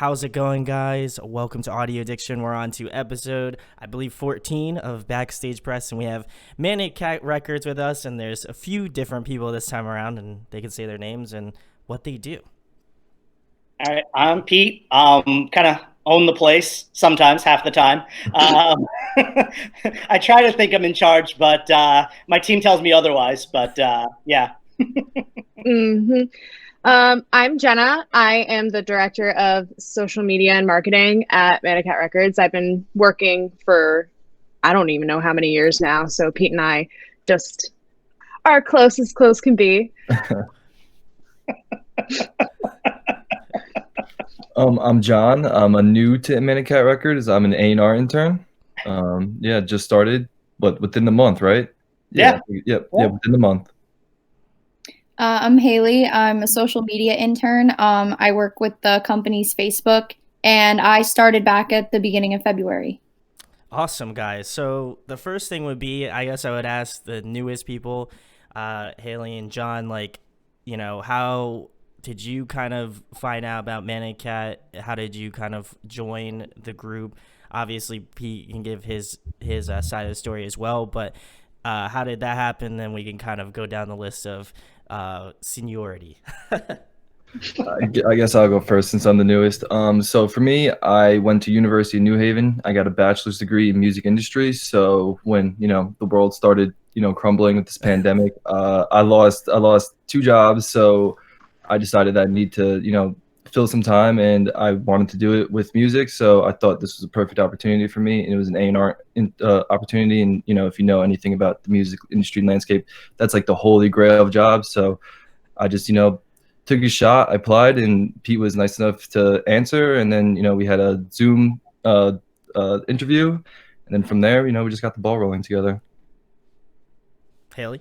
How's it going, guys? Welcome to Audio Addiction. We're on to episode, I believe, 14 of Backstage Press, and we have Manic Kat Records with us, and there's a few different people this time around, and they can say their names and what they do. All right, I'm Pete. Kind of own the place sometimes, half the time. I try to think I'm in charge, but my team tells me otherwise. But yeah. Mm-hmm. I'm Jenna. I am the director of social media and marketing at Manic Kat Records. I've been working for, I don't even know how many years now. So Pete and I just are close as close can be. I'm John. I'm a new to Manic Kat Records. I'm an A&R intern. Just started, but within the month, right? Yeah. Yep, within the month. I'm Haley. I'm a social media intern. I work with the company's Facebook, and I started back at the beginning of February. Awesome, guys. So the first thing would be, I guess I would ask the newest people, Haley and John, how did you kind of find out about Manic Kat? How did you kind of join the group? Obviously, Pete can give his side of the story as well, but how did that happen? Then we can kind of go down the list of seniority. I guess I'll go first since I'm the newest. So for me, I went to University of New Haven. I got a bachelor's degree in music industry. So when the world started crumbling with this pandemic, I lost two jobs. So I decided I need to fill some time, and I wanted to do it with music. So I thought this was a perfect opportunity for me, and it was an A&R opportunity. And if you know anything about the music industry landscape, that's like the holy grail of jobs. So I just took a shot. I applied, and Pete was nice enough to answer. And then we had a Zoom interview, and then from there we just got the ball rolling together. Haley?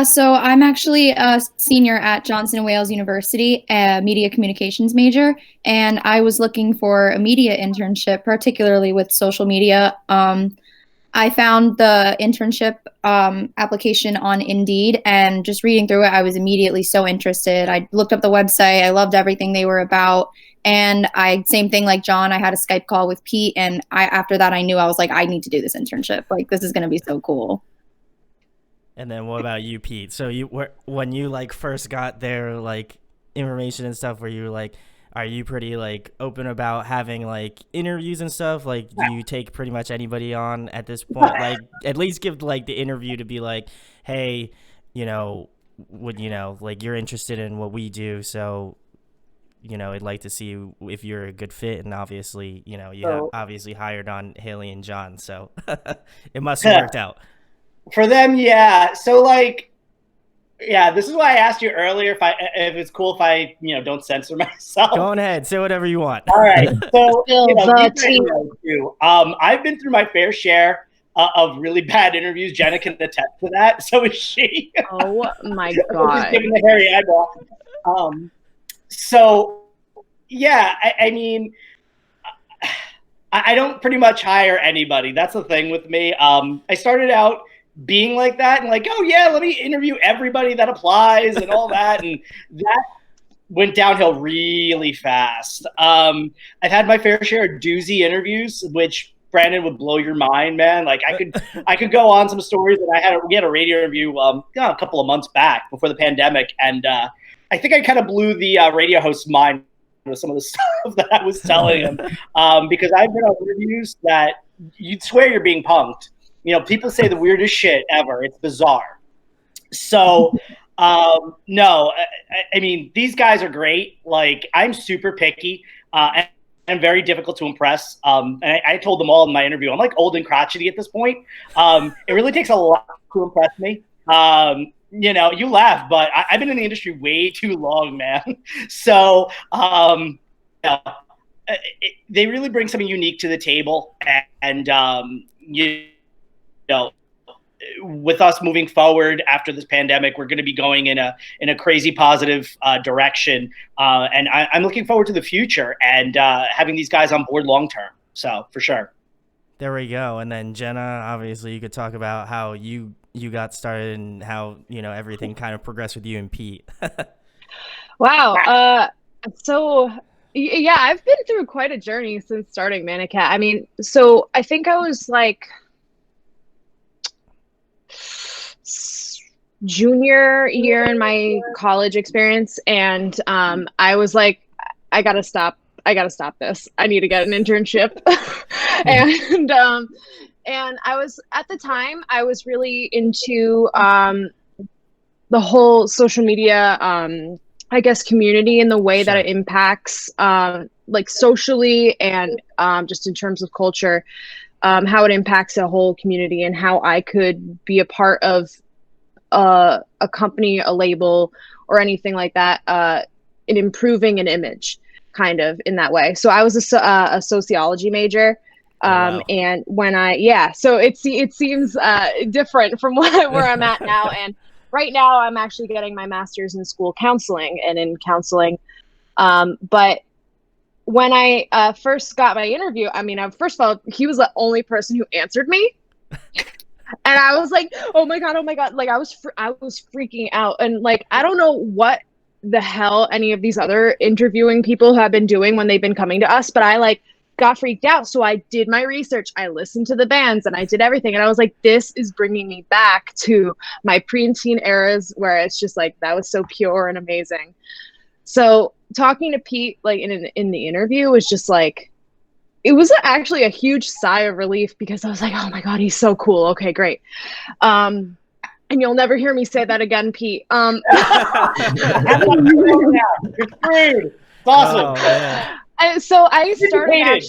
So I'm actually a senior at Johnson & Wales University, a media communications major, and I was looking for a media internship, particularly with social media. I found the internship application on Indeed, and just reading through it, I was immediately so interested. I looked up the website. I loved everything they were about. And same thing like John, I had a Skype call with Pete, and after that, I knew I was like, I need to do this internship. Like, this is going to be so cool. And then what about you, Pete? So when you first got their information and stuff, were you are you pretty open about having interviews and stuff? Do you take pretty much anybody on at this point? At least give the interview to be hey, you're interested in what we do, so I'd like to see if you're a good fit. And obviously, you have obviously hired on Haley and John, so it must have worked out. For them, yeah. So this is why I asked you earlier if it's cool if I don't censor myself. Go ahead, say whatever you want. All right. So I've been through my fair share of really bad interviews. Jenna can attest to that. So is she. Oh my god. Just giving the hairy eyeball. So yeah, I mean, I don't pretty much hire anybody. That's the thing with me. I started out being like that and oh yeah, let me interview everybody that applies and all that, and that went downhill really fast. I've had my fair share of doozy interviews, which Brandon would blow your mind, man. I could go on some stories that we had a radio interview a couple of months back before the pandemic, and I think I kind of blew the radio host's mind with some of the stuff that I was telling him, because I've been on interviews that you'd swear you're being punked. People say the weirdest shit ever. It's bizarre. So, no, I mean, these guys are great. I'm super picky and very difficult to impress. And I told them all in my interview, I'm old and crotchety at this point. It really takes a lot to impress me. You laugh, but I've been in the industry way too long, man. So, they really bring something unique to the table, and with us moving forward after this pandemic, we're going to be going in a crazy positive direction, and I'm looking forward to the future and having these guys on board long term. So for sure. There we go. And then Jenna, obviously, you could talk about how you got started and how everything kind of progressed with you and Pete. Wow. So Yeah, I've been through quite a journey since starting Manic Kat. I mean, so I think I was like junior year in my college experience, and I was like, I gotta stop this. I need to get an internship. And I was, at the time, I was really into the whole social media I guess community and the way that it impacts like socially and just in terms of culture, how it impacts a whole community, and how I could be a part of a company, a label, or anything like that in improving an image, kind of in that way. So I was a sociology major. Wow. And when so it seems different from where I'm at now. And right now I'm actually getting my master's in school counseling and in counseling. But when I first got my interview, I mean, first of all, he was the only person who answered me. And I was like, oh my God. Like I was freaking out. And like, I don't know what the hell any of these other interviewing people have been doing when they've been coming to us, but I like got freaked out. So I did my research. I listened to the bands and I did everything. And I was like, this is bringing me back to my preteen eras where it's just like, that was so pure and amazing. So talking to Pete, like in the interview, was just like, it was actually a huge sigh of relief, because I was like, oh my God, he's so cool. Okay, great. And you'll never hear me say that again, Pete. You're screwed. It's awesome. Oh, so I started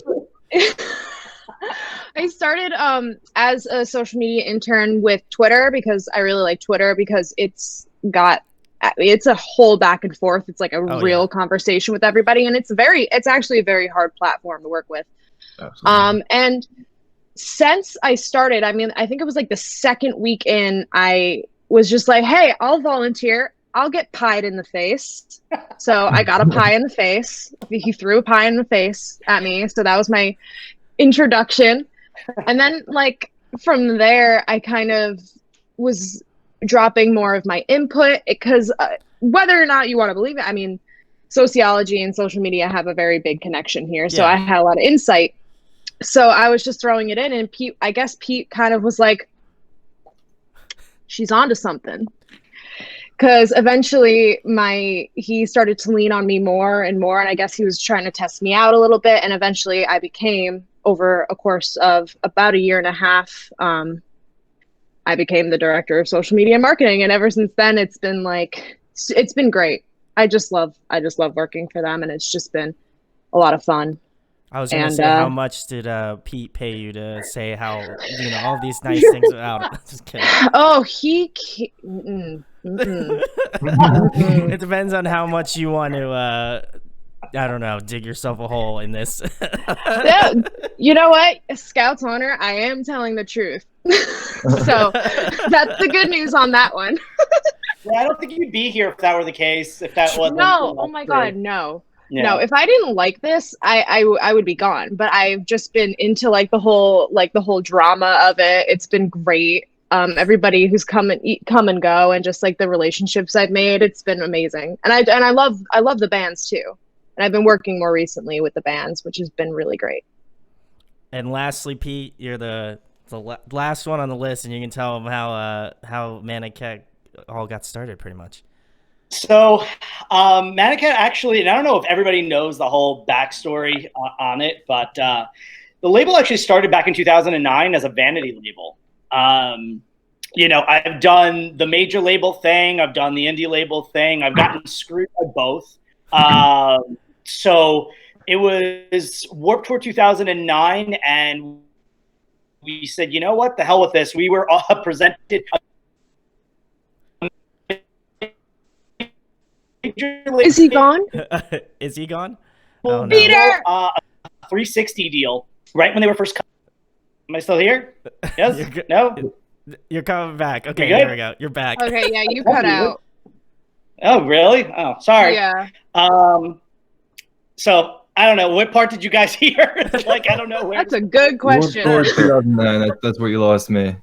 I started as a social media intern with Twitter, because I really like Twitter, because it's a whole back and forth. It's like a real conversation with everybody, and it's actually a very hard platform to work with. Absolutely. And since I started, I mean, I think it was like the second week in, I was just like, hey, I'll volunteer. I'll get pied in the face. So I got a pie in the face. He threw a pie in the face at me. So that was my introduction. And then like from there, I kind of was dropping more of my input, because whether or not you want to believe it, I mean, sociology and social media have a very big connection here. So I had a lot of insight. So I was just throwing it in, and Pete kind of was like, she's onto something. Because eventually he started to lean on me more and more, and I guess he was trying to test me out a little bit. And eventually I became, over a course of about a year and a half, I became the director of social media marketing. And ever since then, it's been great. I just love working for them, and it's just been a lot of fun. I was going to say, how much did Pete pay you to say how, all these nice things about it? Just kidding. Oh, It depends on how much you want to, I don't know, dig yourself a hole in this. Yeah, you know what? Scout's honor, I am telling the truth. So that's the good news on that one. Yeah, I don't think you'd be here if that were the case. If that wasn't. No, oh my God, no. Yeah. No, if I didn't like this, I would be gone. But I've just been into like the whole drama of it. It's been great. Everybody who's come and go, and just like the relationships I've made, it's been amazing. And I love the bands too. And I've been working more recently with the bands, which has been really great. And lastly, Pete, you're the last one on the list, and you can tell them how Manic Kat all got started, pretty much. So, Manic Kat actually, and I don't know if everybody knows the whole backstory on it, but the label actually started back in 2009 as a vanity label. I've done the major label thing. I've done the indie label thing. I've gotten screwed by both. So it was Warped Tour 2009, and we said, you know what, the hell with this. We were presented. Is he gone? Is he gone? Oh, no. Peter! A 360 deal right when they were first coming. Am I still here? Yes? No? You're coming back. Okay, there we go. You're back. Okay, yeah, you cut out. Oh, really? Oh, sorry. Yeah. So, I don't know. What part did you guys hear? Like, I don't know. That's a good question. Warped Tour 2009, that's where you lost me.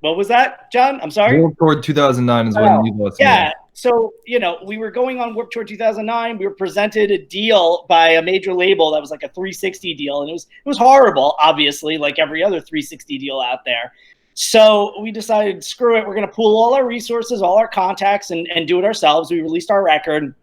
What was that, John? I'm sorry? Warped Tour 2009 is when you lost me. Yeah. So, we were going on Warped Tour 2009. We were presented a deal by a major label that was like a 360 deal. And it was horrible, obviously, like every other 360 deal out there. So we decided, screw it. We're going to pool all our resources, all our contacts, and do it ourselves. We released our record.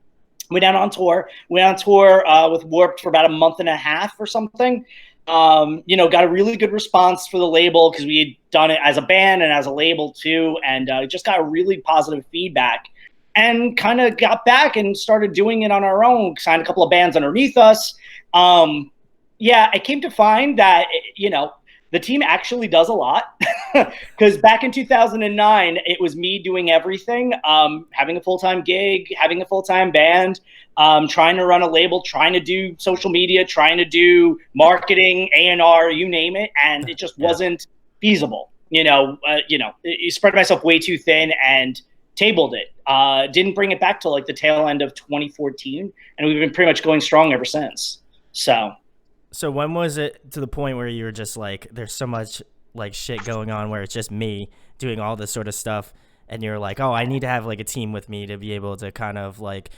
Went out on tour. Went on tour with Warped for about a month and a half or something. Got a really good response for the label because we had done it as a band and as a label too. And just got a really positive feedback. And kind of got back and started doing it on our own, signed a couple of bands underneath us. I came to find that, the team actually does a lot because back in 2009, it was me doing everything, having a full-time gig, having a full-time band, trying to run a label, trying to do social media, trying to do marketing, A&R, you name it. And it just wasn't feasible. It spread myself way too thin and tabled it. Didn't bring it back till like the tail end of 2014. And we've been pretty much going strong ever since. So when was it to the point where you were just like, there's so much like shit going on where it's just me doing all this sort of stuff, and you're like, oh, I need to have like a team with me to be able to kind of like,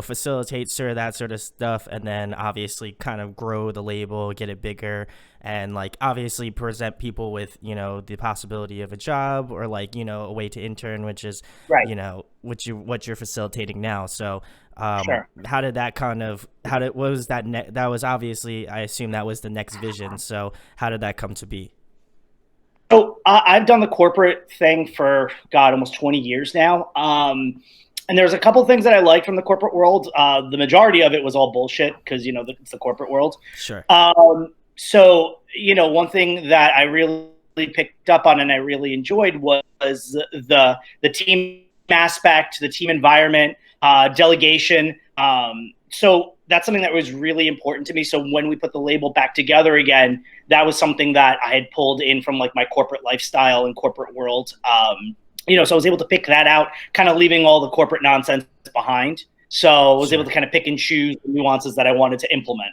facilitate sort of that sort of stuff, and then obviously kind of grow the label, get it bigger, and like obviously present people with, the possibility of a job or like, a way to intern, which is, right. What you're facilitating now. So Sure. How did that what was that that was obviously, I assume that was the next vision. So how did that come to be? So I've done the corporate thing for almost 20 years now. And there's a couple things that I liked from the corporate world. The majority of it was all bullshit because, it's the corporate world. Sure. So, one thing that I really picked up on and I really enjoyed was the team aspect, the team environment, delegation. So that's something that was really important to me. So when we put the label back together again, that was something that I had pulled in from like my corporate lifestyle and corporate world. So I was able to pick that out, kind of leaving all the corporate nonsense behind. So I was able to kind of pick and choose the nuances that I wanted to implement.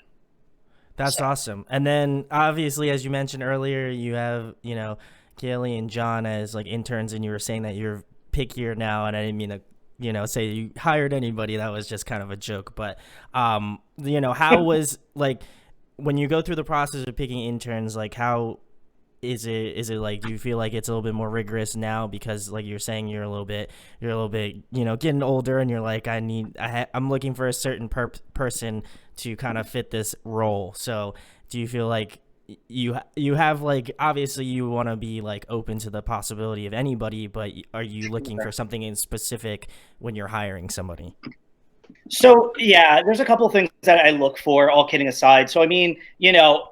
That's awesome. And then obviously, as you mentioned earlier, you have, Kaylee and John as like interns, and you were saying that you're pickier now, and I didn't mean to say you hired anybody. That was just kind of a joke. But how was like when you go through the process of picking interns, like how is it like, do you feel like it's a little bit more rigorous now because like you're saying you're a little bit getting older, and you're like, I'm looking for a certain person to kind of fit this role. So do you feel like you have like, obviously you want to be like open to the possibility of anybody, but are you looking for something in specific when you're hiring somebody? So yeah, there's a couple of things that I look for, all kidding aside. So I mean,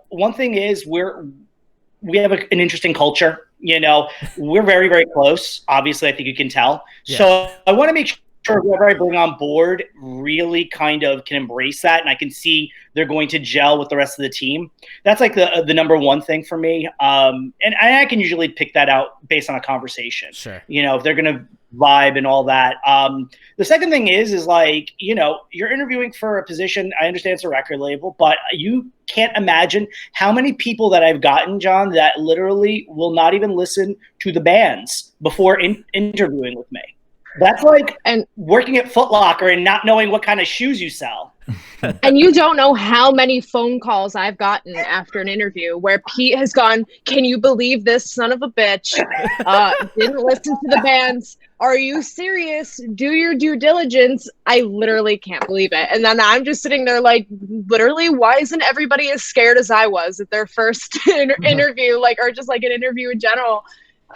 one thing is we have an interesting culture. We're very, very close. Obviously, I think you can tell. Yeah. So I want to make sure whoever I bring on board really kind of can embrace that, and I can see they're going to gel with the rest of the team. That's like the number one thing for me. And I can usually pick that out based on a conversation. Sure. If they're going to vibe and all that. The second thing is like, you're interviewing for a position. I understand it's a record label, but you can't imagine how many people that I've gotten, John, that literally will not even listen to the bands before interviewing with me. That's like working at Foot Locker and not knowing what kind of shoes you sell. And you don't know how many phone calls I've gotten after an interview where Pete has gone, can you believe this son of a bitch didn't listen to the bands? Are you serious? Do your due diligence. I literally can't believe it. And then I'm just sitting there like, literally, why isn't everybody as scared as I was at their first interview, like, or just like an interview in general?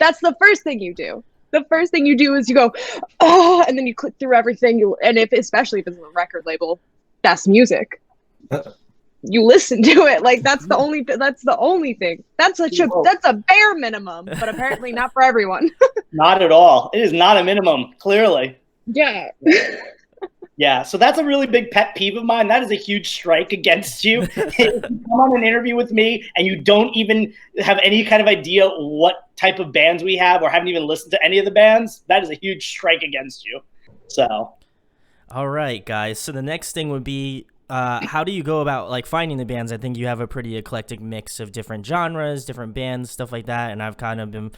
That's the first thing you do. The first thing you do is you go, oh, and then you click through everything. And especially if it's a record label, that's music. You listen to it. Like that's the only thing. That's a bare minimum, but apparently not for everyone. Not at all. It is not a minimum, clearly. Yeah. Yeah, so that's a really big pet peeve of mine. That is a huge strike against you. If you come on an interview with me and you don't even have any kind of idea what type of bands we have or haven't even listened to any of the bands, that is a huge strike against you. So, all right, guys. So the next thing would be, how do you go about like finding the bands? I think you have a pretty eclectic mix of different genres, different bands, stuff like that. And I've kind of been,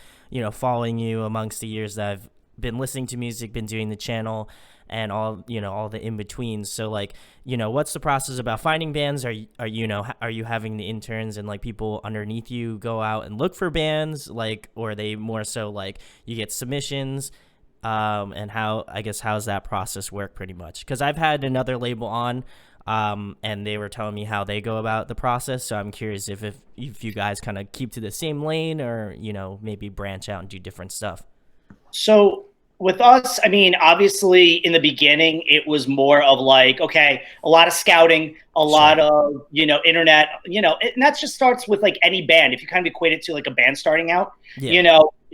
following you amongst the years that been listening to music, been doing the channel, and all all the in betweens. So like, what's the process about finding bands? Are you having the interns and like people underneath you go out and look for bands, like, or are they more so like you get submissions? And how's that process work pretty much? Because I've had another label on, and they were telling me how they go about the process. So I'm curious if you guys kind of keep to the same lane, or maybe branch out and do different stuff. So with us, I mean, obviously in the beginning, it was more of like, okay, a lot of scouting, a lot of, internet, and that just starts with like any band. If you kind of equate it to like a band starting out,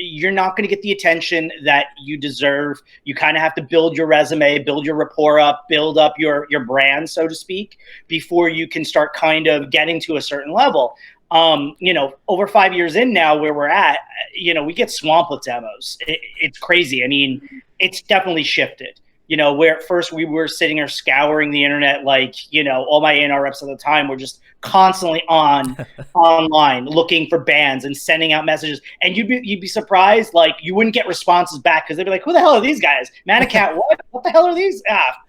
you're not going to get the attention that you deserve. You kind of have to build your resume, build your rapport up, build up your brand, so to speak, before you can start kind of getting to a certain level. Over 5 years in now where we're at, we get swamped with demos. It's crazy. I mean, it's definitely shifted, where at first we were sitting there scouring the internet, like, all my A&R reps at the time were just constantly online looking for bands and sending out messages. And you'd be surprised, like you wouldn't get responses back because they'd be like, who the hell are these guys? Manic Kat, what the hell are these?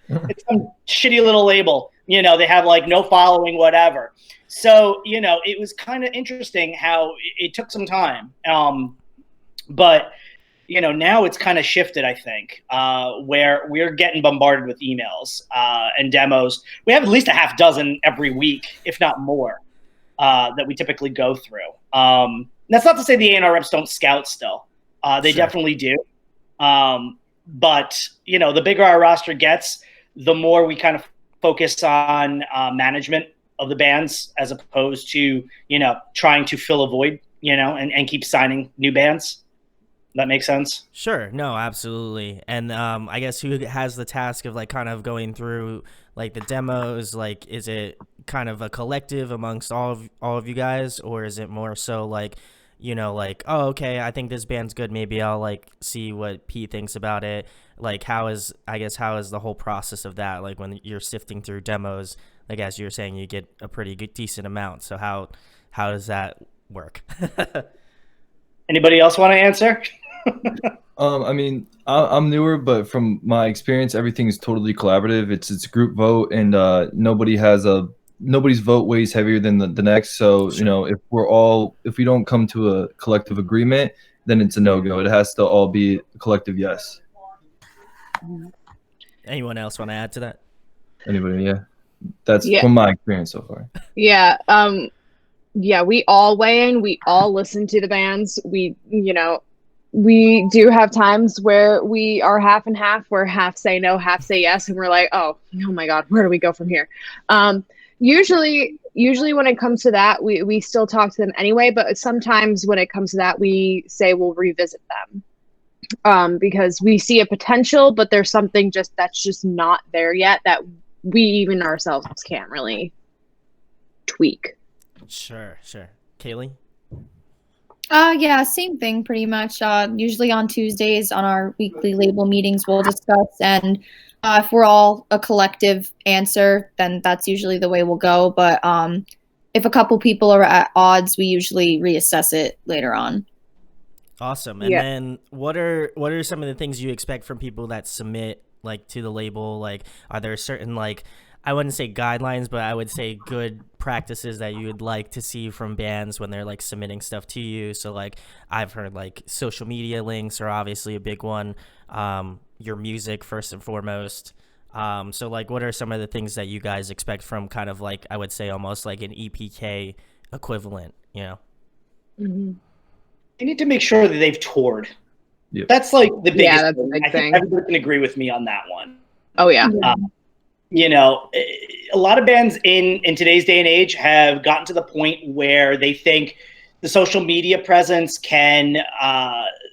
It's some shitty little label. They have like no following, whatever. So, it was kind of interesting how it took some time. But, now it's kind of shifted, I think, where we're getting bombarded with emails and demos. We have at least a half dozen every week, if not more, that we typically go through. That's not to say the A&R reps don't scout still. They definitely do. But, the bigger our roster gets, the more we kind of focus on management of the bands as opposed to, trying to fill a void, and keep signing new bands. That makes sense? Sure. No, absolutely. And I guess who has the task of like kind of going through like the demos? Like, is it kind of a collective amongst all of you guys, or is it more so like, like, oh, okay, I think this band's good. Maybe I'll like see what Pete thinks about it. Like, how is the whole process of that? Like when you're sifting through demos, like as you were saying, you get a pretty good, decent amount. So how does that work? Anybody else want to answer? I mean, I'm newer, but from my experience, everything is totally collaborative. It's a group vote, and nobody's vote weighs heavier than the next. So if we don't come to a collective agreement, then it's a no-go. It has to all be a collective yes. Anyone else want to add to that? Anybody? Yeah, that's from my experience so far. Yeah. We all weigh in. We all listen to the bands. We do have times where we are half and half, where half say no, half say yes, and we're like, oh my God, where do we go from here? Usually when it comes to that, we still talk to them anyway, but sometimes when it comes to that, we say we'll revisit them because we see a potential, but there's something that's just not there yet that we even ourselves can't really tweak. Sure. Kaylee? Yeah, same thing pretty much. Usually on Tuesdays on our weekly label meetings, we'll discuss, and if we're all a collective answer, then that's usually the way we'll go. But if a couple people are at odds, we usually reassess it later on. Awesome. And then what are some of the things you expect from people that submit like to the label? Like, are there certain, like, I wouldn't say guidelines, but I would say good practices that you would like to see from bands when they're like submitting stuff to you? So like, I've heard like social media links are obviously a big one. Your music first and foremost. So like, what are some of the things that you guys expect from kind of like, I would say almost like an EPK equivalent, Mm-hmm. You need to make sure that they've toured. Yep. That's like the biggest that's a big I think thing. everybody can agree with me on that one. Oh yeah. A lot of bands in today's day and age have gotten to the point where they think the social media presence can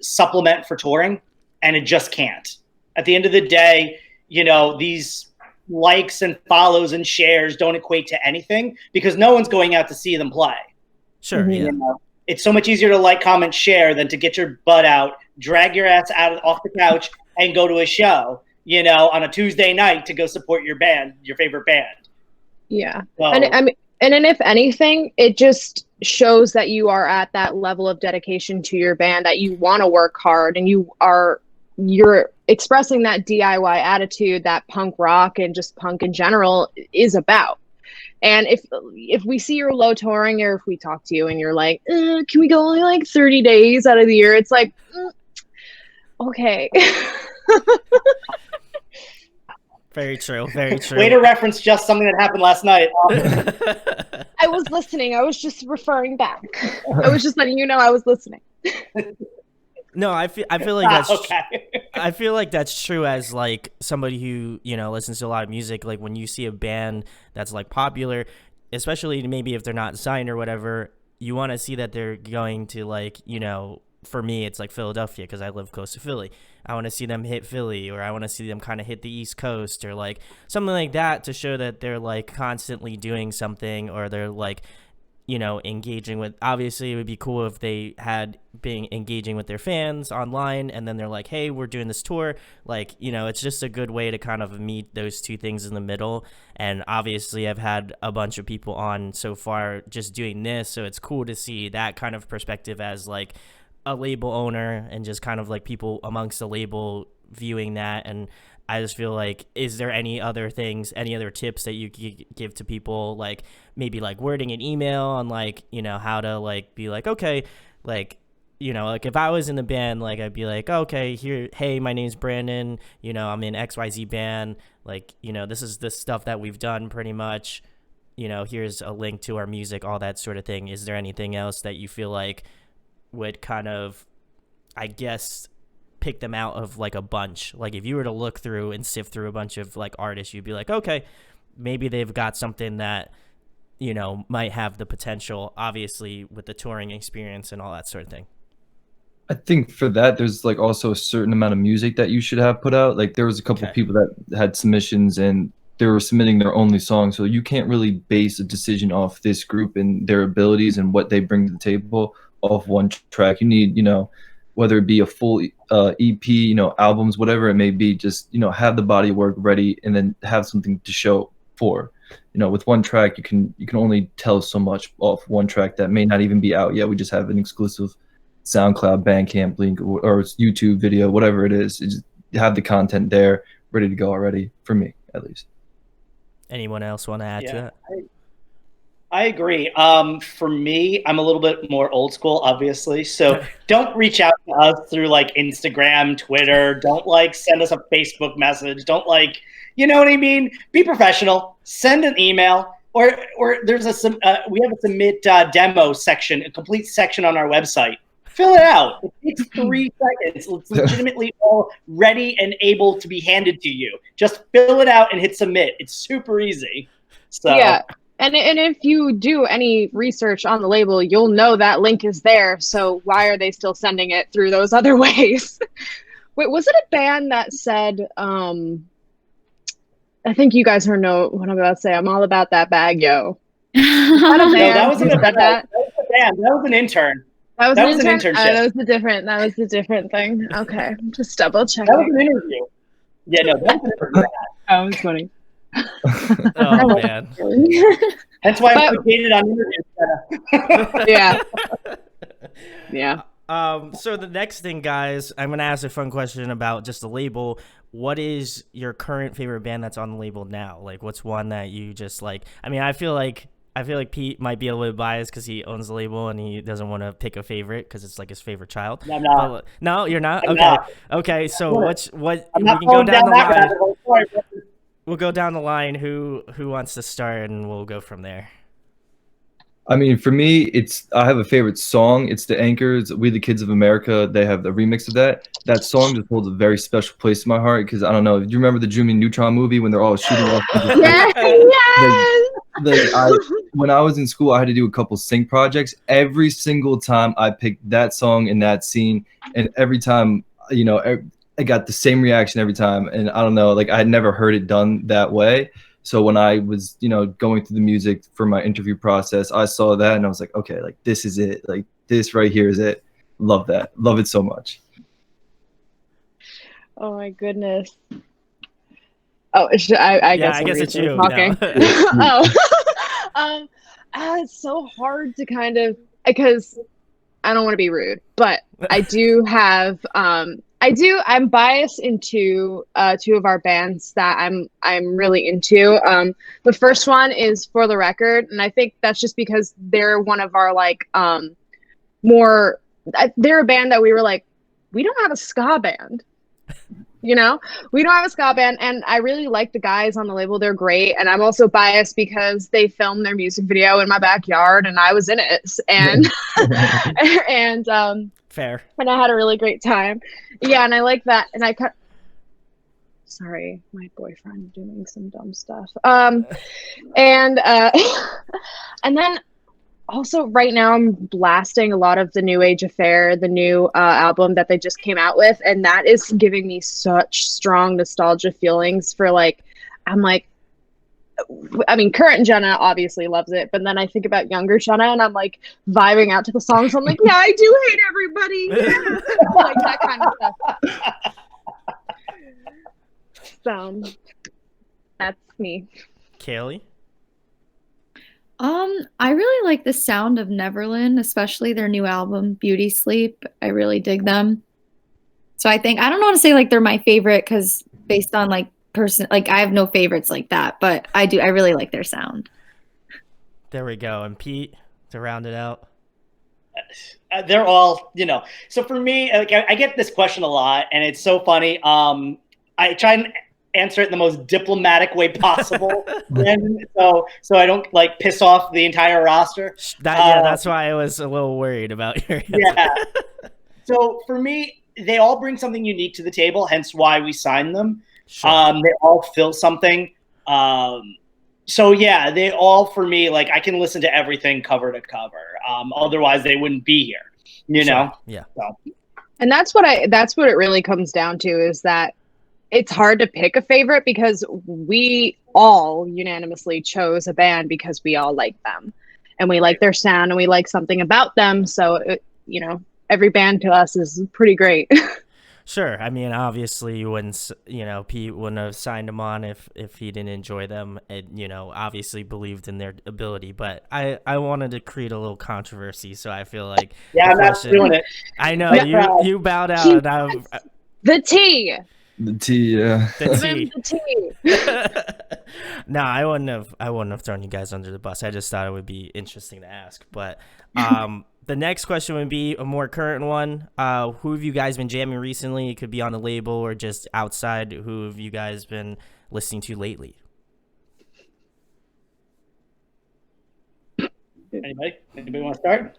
supplement for touring, and it just can't. At the end of the day, these likes and follows and shares don't equate to anything because no one's going out to see them play. Sure. Mm-hmm. Yeah. It's so much easier to like, comment, share than to get your butt out, drag your ass off the couch, and go to a show, on a Tuesday night to go support your band, your favorite band. Yeah. So, And if anything, it just shows that you are at that level of dedication to your band, that you want to work hard and you are you're expressing that DIY attitude that punk rock and just punk in general is about. And if we see you're low touring, or if we talk to you and you're like, can we go only like 30 days out of the year? It's like, okay. Very true. Very true. Way to reference just something that happened last night. I was listening. I was just referring back. I was just letting you know I was listening. No, I feel like that's okay. I feel like that's true as like somebody who, you know, listens to a lot of music. Like when you see a band that's like popular, especially maybe if they're not signed or whatever, you want to see that they're going to like, you know, for me it's like Philadelphia because I live close to Philly. I want to see them hit Philly, or I want to see them kind of hit the East Coast, or like something like that, to show that they're like constantly doing something, or they're like, you know, engaging with. Obviously it would be cool if they had been engaging with their fans online, and then they're like, hey, we're doing this tour. Like, you know, it's just a good way to kind of meet those two things in the middle. And obviously I've had a bunch of people on so far just doing this, so it's cool to see that kind of perspective as like a label owner, and just kind of like people amongst the label viewing that. And I just feel like, is there any other things, any other tips that you could give to people, like maybe like wording an email on like, you know, how to like be like, okay, like, you know, like if I was in the band, like I'd be like, okay, here, hey, my name's Brandon, you know, I'm in XYZ band, like, you know, this is the stuff that we've done pretty much, you know, here's a link to our music, all that sort of thing. Is there anything else that you feel like would kind of, I guess, pick them out of like a bunch? Like if you were to look through and sift through a bunch of like artists, you'd be like, okay, maybe they've got something that, you know, might have the potential, obviously with the touring experience and all that sort of thing. I think for that, there's like also a certain amount of music that you should have put out. Like there was a couple of people that had submissions and they were submitting their only song. So you can't really base a decision off this group and their abilities and what they bring to the table off one track. You need, you know, whether it be a full EP, you know, albums, whatever it may be, just, you know, have the body of work ready and then have something to show for. You know, with one track, you can only tell so much off one track that may not even be out yet. We just have an exclusive SoundCloud, Bandcamp link, or YouTube video, whatever it is. Just have the content there ready to go already, for me at least. Anyone else want to add to that? I agree. For me, I'm a little bit more old school, obviously. So don't reach out to us through like Instagram, Twitter. Don't like send us a Facebook message. Don't like, you know what I mean? Be professional. Send an email, or there's we have a submit demo section, a complete section on our website. Fill it out. It takes 3 seconds. It's legitimately all ready and able to be handed to you. Just fill it out and hit submit. It's super easy. So yeah. And if you do any research on the label, you'll know that link is there. So why are they still sending it through those other ways? Wait, was it a band that said, I think you guys know what I'm about to say. I'm all about that bag, yo. No, that wasn't a band. That was a band. That was an intern. That was an internship. That was a different thing. Okay, just double checking. That was an interview. Yeah, no, that was an interview. That was funny. Oh man. That's why I'm located on interviews. Yeah. Yeah. So the next thing, guys, I'm gonna ask a fun question about just the label. What is your current favorite band that's on the label now? Like, what's one that you just like? I mean, I feel like Pete might be a little biased because he owns the label and he doesn't want to pick a favorite because it's like his favorite child. No, I'm not. No, you're not. I'm okay. not. Okay. So what? I'm We not can go down the that line. rabbit hole. Sorry. We'll go down the line. Who wants to start, and we'll go from there. I mean, for me, I have a favorite song. It's the Anchors, "We the Kids of America." They have the remix of that. That song just holds a very special place in my heart because I don't know. Do you remember the Jimmy Neutron movie when they're all shooting off? When I was in school, I had to do a couple sync projects. Every single time I picked that song in that scene, and every time, you know, I got the same reaction every time. And I don't know, like I had never heard it done that way. So when I was, you know, going through the music for my interview process, I saw that and I was like, okay, like this is it. Like this right here is it. Love that. Love it so much. Oh my goodness. Oh, I guess I guess it's you talking. now. Oh, it's so hard to kind of, because I don't want to be rude, but I do have I do. I'm biased into two of our bands that I'm really into. The first one is For the Record, and I think that's just because they're one of our like more. They're a band that we were like, we don't have a ska band. You know, we don't have a ska band, and I really like the guys on the label. They're great, and I'm also biased because they filmed their music video in my backyard, and I was in it, and and Fair. and I had a really great time. Yeah, and I like that, and sorry, my boyfriend doing some dumb stuff. And and then also right now I'm blasting a lot of the New Age Affair, the new album that they just came out with, and that is giving me such strong nostalgia feelings for like, I'm like, I mean, current Jenna obviously loves it, but then I think about younger Jenna and I'm like vibing out to the songs. I'm like, yeah, I do hate everybody. Yeah. Like that kind of stuff. So that's me. Kaylee? I really like the sound of Neverland, especially their new album, Beauty Sleep. I really dig them. So I think, I don't know how to say like they're my favorite because based on like like I have no favorites like that, but I really like their sound. There we go. And Pete, to round it out. They're all, so for me, like, I get this question a lot and it's so funny. I try and answer it in the most diplomatic way possible. And so I don't like piss off the entire roster. That's why I was a little worried about your answer. Yeah. So for me, they all bring something unique to the table, hence why we signed them. Sure. They all fill something. So yeah, they all, for me, like I can listen to everything cover to cover. Otherwise they wouldn't be here, know? Yeah. So. And that's what it really comes down to, is that it's hard to pick a favorite because we all unanimously chose a band because we all like them and we like their sound and we like something about them. So, every band to us is pretty great. Sure. I mean, obviously you wouldn't, Pete wouldn't have signed them on if he didn't enjoy them and, obviously believed in their ability. But I wanted to create a little controversy. So I feel like, yeah, I'm not doing it. I know you bowed out. And the tea. The tea, yeah. The tea. No, I wouldn't have thrown you guys under the bus. I just thought it would be interesting to ask. But the next question would be a more current one. Who have you guys been jamming recently? It could be on the label or just outside. Who have you guys been listening to lately? Anybody want to start?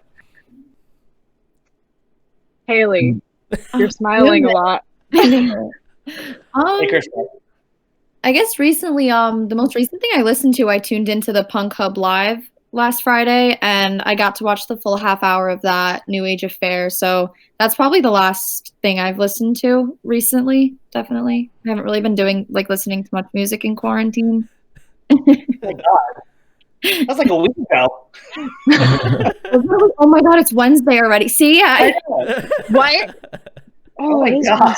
Haley, you're smiling a lot. I guess recently, the most recent thing I listened to, I tuned into the Punk Hub Live last Friday, and I got to watch the full half hour of that New Age Affair. So that's probably the last thing I've listened to recently. Definitely, I haven't really been listening to much music in quarantine. Oh my God, that's like a week ago. Oh my God, it's Wednesday already. See, what? Oh my God.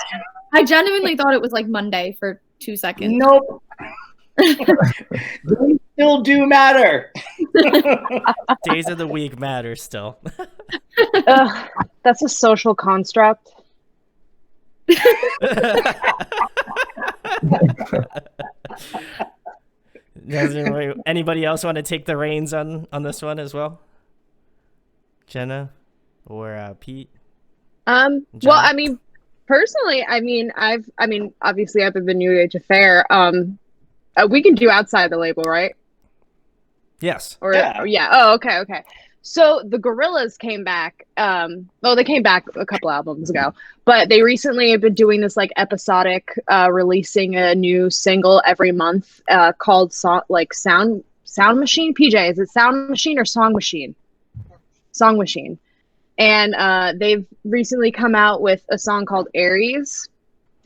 I genuinely thought it was like Monday for 2 seconds. Nope. They still do matter. Days of the week matter still. That's a social construct. Anybody else want to take the reins on this one as well? Jenna or Pete? Well, I mean, personally, obviously I've been the New Age Affair. We can do outside the label, right? Yes. Yeah. Oh, okay. So the Gorillaz came back. They came back a couple albums ago, but they recently have been doing this like episodic, releasing a new single every month, called Sound Machine. PJ, is it Sound Machine or Song Machine? Song Machine. And they've recently come out with a song called Aries,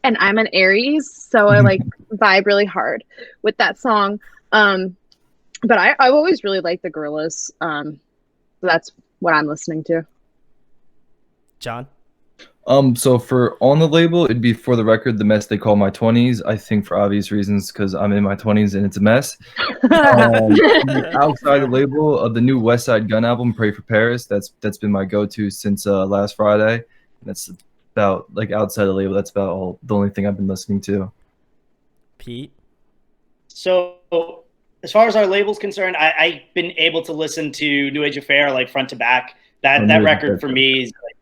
and I'm an Aries, so I like vibe really hard with that song. But I've always really liked the Gorillaz. So that's what I'm listening to. John? So for on the label, it'd be For the Record, The Mess They Call My 20s. I think for obvious reasons, because I'm in my 20s and it's a mess. Outside the label of the new West Side Gun album, Pray for Paris. That's been my go-to since last Friday. That's about like outside the label, that's about the only thing I've been listening to. Pete? So as far as our label's concerned, I've been able to listen to New Age Affair like front to back. That record for me is like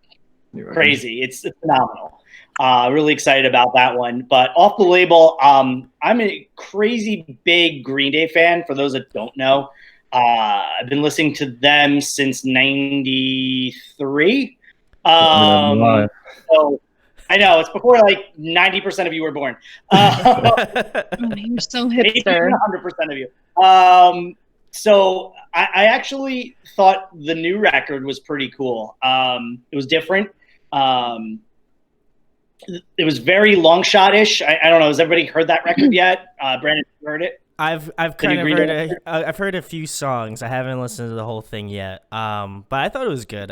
crazy. It's phenomenal. Really excited about that one. But off the label, I'm a crazy big Green Day fan. For those that don't know, I've been listening to them since '93. So I know it's before like 90% of you were born. You're so hipster. 100% of you. So I actually thought the new record was pretty cool. It was different. It was very long shot-ish. I don't know. Has everybody heard that record yet? Brandon, you heard it? I've kind of heard I've heard a few songs. I haven't listened to the whole thing yet. But I thought it was good.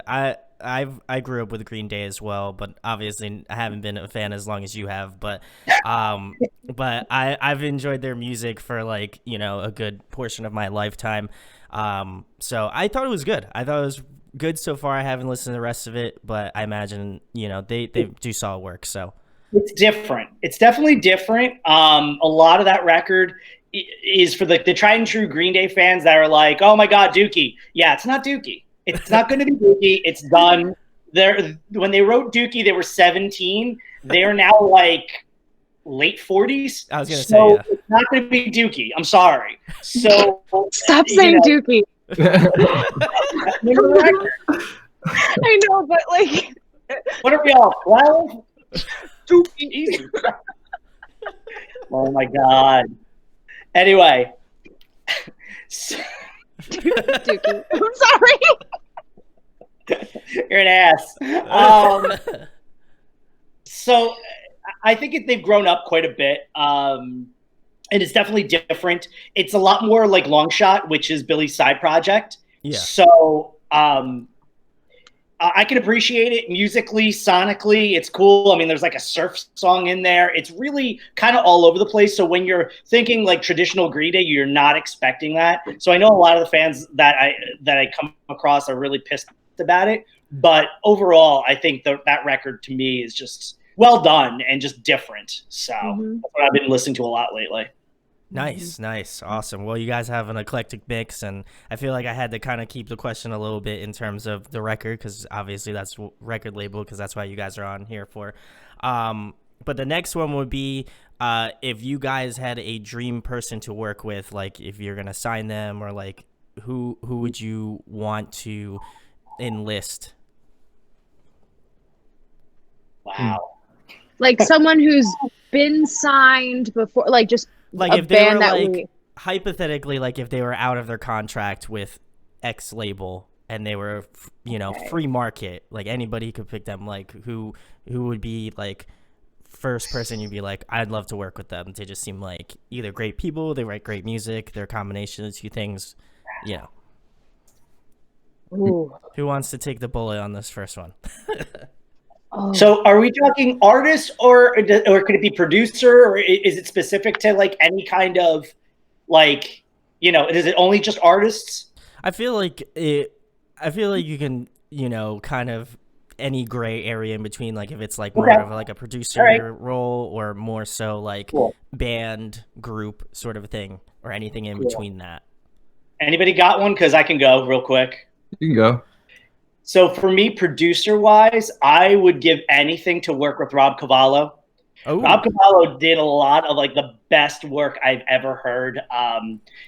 I grew up with Green Day as well, but obviously I haven't been a fan as long as you have. But I've enjoyed their music for like, you know, a good portion of my lifetime. So I thought it was good. I thought it was good so far. I haven't listened to the rest of it, but I imagine, you know, they do solid work. So it's different. It's definitely different. A lot of that record is for the tried and true Green Day fans that are like, oh my God, Dookie. Yeah, it's not Dookie. It's not going to be Dookie. It's done. When they wrote Dookie, they were 17. They're now like late 40s. I was going to say, yeah. It's not going to be Dookie. I'm sorry. So stop saying Dookie. I know, but like, what are we all 12? Dookie. Oh my God. Anyway. Dookie. I'm sorry. You're an ass. So I think they've grown up quite a bit. And it's definitely different. It's a lot more like Long Shot, which is Billy's side project. Yeah. So I can appreciate it musically, sonically. It's cool. I mean, there's like a surf song in there. It's really kind of all over the place. So when you're thinking like traditional Green Day, you're not expecting that. So I know a lot of the fans that I come across are really pissed about it. But overall, I think that record to me is just well done and just different. So that's what I've been listening to a lot lately. Nice. Awesome. Well, you guys have an eclectic mix, and I feel like I had to kind of keep the question a little bit in terms of the record, because obviously that's record label, because that's why you guys are on here for. But the next one would be if you guys had a dream person to work with, like if you're going to sign them, or like who would you want to enlist? Wow. Like someone who's been signed before, like just like a if they were band that like hypothetically, like if they were out of their contract with X label and they were, you know, free market, like anybody could pick them, like who would be like first person you'd be like, I'd love to work with them. They just seem like either great people, they write great music, they're a combination of two things, you know. Ooh. Who wants to take the bullet on this first one? So are we talking artist or could it be producer, or is it specific to like any kind of like, you know, is it only just artists? I feel like you can, you know, kind of any gray area in between, like if it's like more of like a producer role or more so like band group sort of thing, or anything in between that. Anybody got one? Because I can go real quick. You can go. So for me, producer-wise, I would give anything to work with Rob Cavallo. Oh. Rob Cavallo did a lot of like the best work I've ever heard.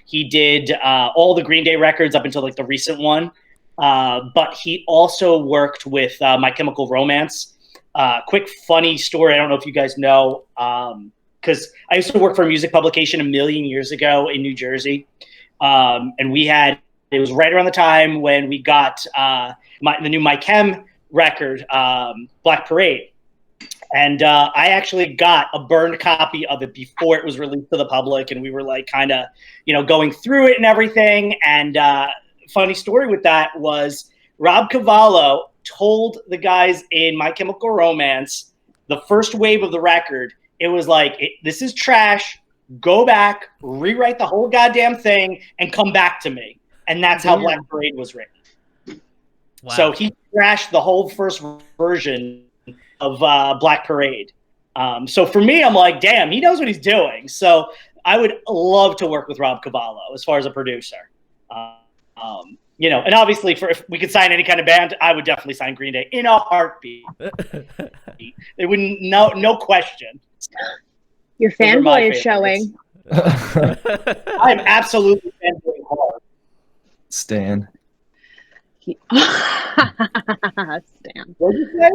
He did all the Green Day records up until like the recent one. But he also worked with My Chemical Romance. Quick funny story. I don't know if you guys know, because I used to work for a music publication a million years ago in New Jersey. And it was right around the time when we got the new My Chem record, Black Parade. And I actually got a burned copy of it before it was released to the public. And we were like kind of, you know, going through it and everything. And funny story with that was Rob Cavallo told the guys in My Chemical Romance, the first wave of the record, it was like, this is trash. Go back, rewrite the whole goddamn thing, and come back to me. And that's how Black Parade was written. Wow. So he trashed the whole first version of Black Parade. So for me, I'm like, damn, he knows what he's doing. So I would love to work with Rob Cavallo as far as a producer. You know, and obviously, if we could sign any kind of band, I would definitely sign Green Day in a heartbeat. It wouldn't, no question. Your fanboy is showing. I am absolutely fanboying hard. Stan. Stan. What did you say?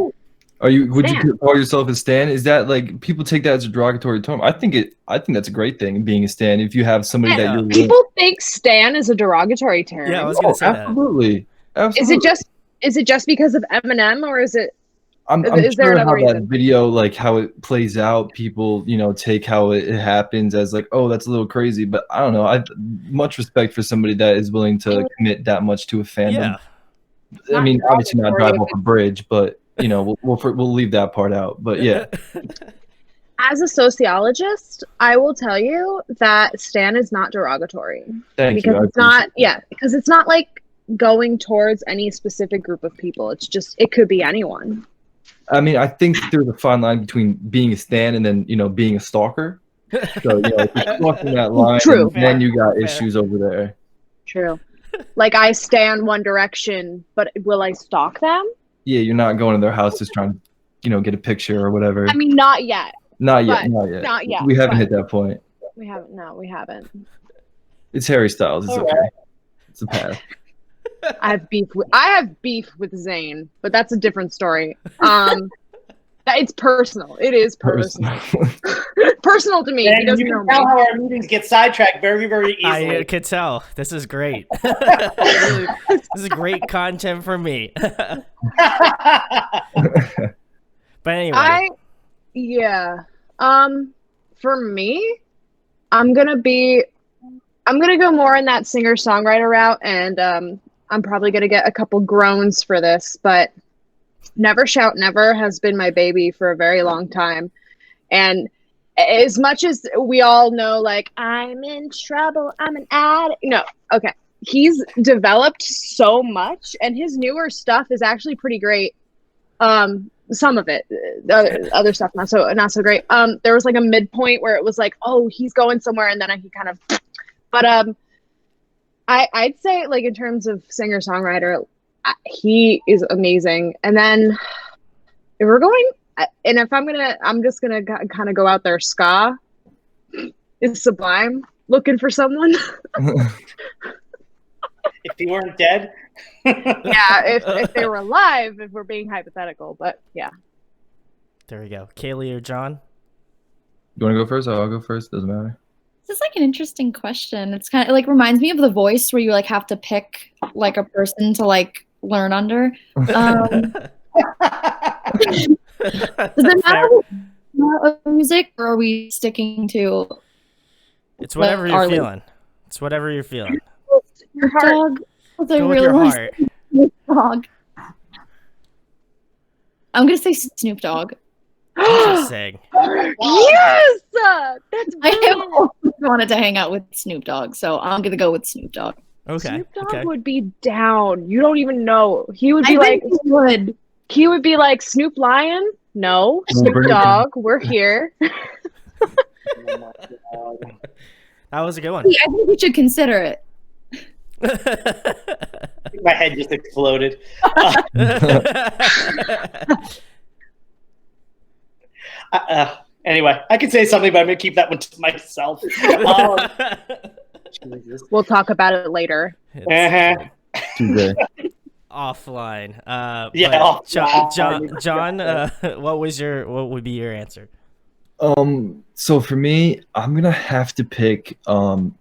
Would you call yourself a stan? Is that like people take that as a derogatory term? I think that's a great thing, being a stan. If you have somebody that you're people think stan is a derogatory term. Yeah, I was gonna say absolutely. Absolutely. Is it just because of Eminem, or is it? I'm sure how that video, like how it plays out, people, you know, take how it happens as like, oh, that's a little crazy. But I don't know. I've much respect for somebody that is willing to commit that much to a fandom. Yeah. I mean, obviously not drive off a bridge, but you know, we'll leave that part out. But yeah. As a sociologist, I will tell you that stan is not derogatory. Thank you. It's not. Yeah, because it's not like going towards any specific group of people. It's just, it could be anyone. I mean, I think there's a fine line between being a stan and then, you know, being a stalker. So, you know, if you're walking that line, True. Then you got issues over there. True. Like, I stan One Direction, but will I stalk them? Yeah, you're not going to their house just trying to, you know, get a picture or whatever. I mean, not yet. Not yet. We haven't hit that point. We haven't. No, we haven't. It's Harry Styles. It's okay. Right. It's a path. I have beef with Zayn, but that's a different story. It's personal. It is personal. Personal to me. And you can tell how our meetings get sidetracked very, very easily. I could tell. This is great. This is great content for me. But anyway. For me, I'm gonna go more in that singer-songwriter route, and I'm probably gonna get a couple groans for this, but Never Shout Never has been my baby for a very long time. And as much as we all know, like, I'm in trouble, I'm an addict. No, okay. He's developed so much, and his newer stuff is actually pretty great. Some of it, other stuff not so great. There was like a midpoint where it was like, oh, he's going somewhere, and then he kind of, but I'd say, like, in terms of singer-songwriter, he is amazing. And then if we're going, and if I'm just gonna kind of go out there, ska is Sublime. Looking for someone. If he weren't dead. Yeah, if they were alive, if we're being hypothetical, but yeah. There we go. Kaylee or John? You want to go first? I'll go first. Doesn't matter. This is like an interesting question. It's kind of like reminds me of The Voice, where you like have to pick like a person to like learn under. Does it matter music, or are we sticking to? It's whatever you're feeling. It's whatever you're feeling. Your heart. Go with your heart. Snoop Dogg. I'm gonna say Snoop Dogg. Interesting. Yes, that's I wanted to hang out with Snoop Dogg, so I'm gonna go with Snoop Dogg. Okay. Snoop Dogg would be down. You don't even know. He would be He would be like, Snoop Lion? No. Snoop Dogg, we're here. That was a good one. I think we should consider it. My head just exploded. Anyway, I could say something, but I'm going to keep that one to myself. We'll talk about it later. Offline. Offline. John, what would be your answer? So for me, I'm gonna have to pick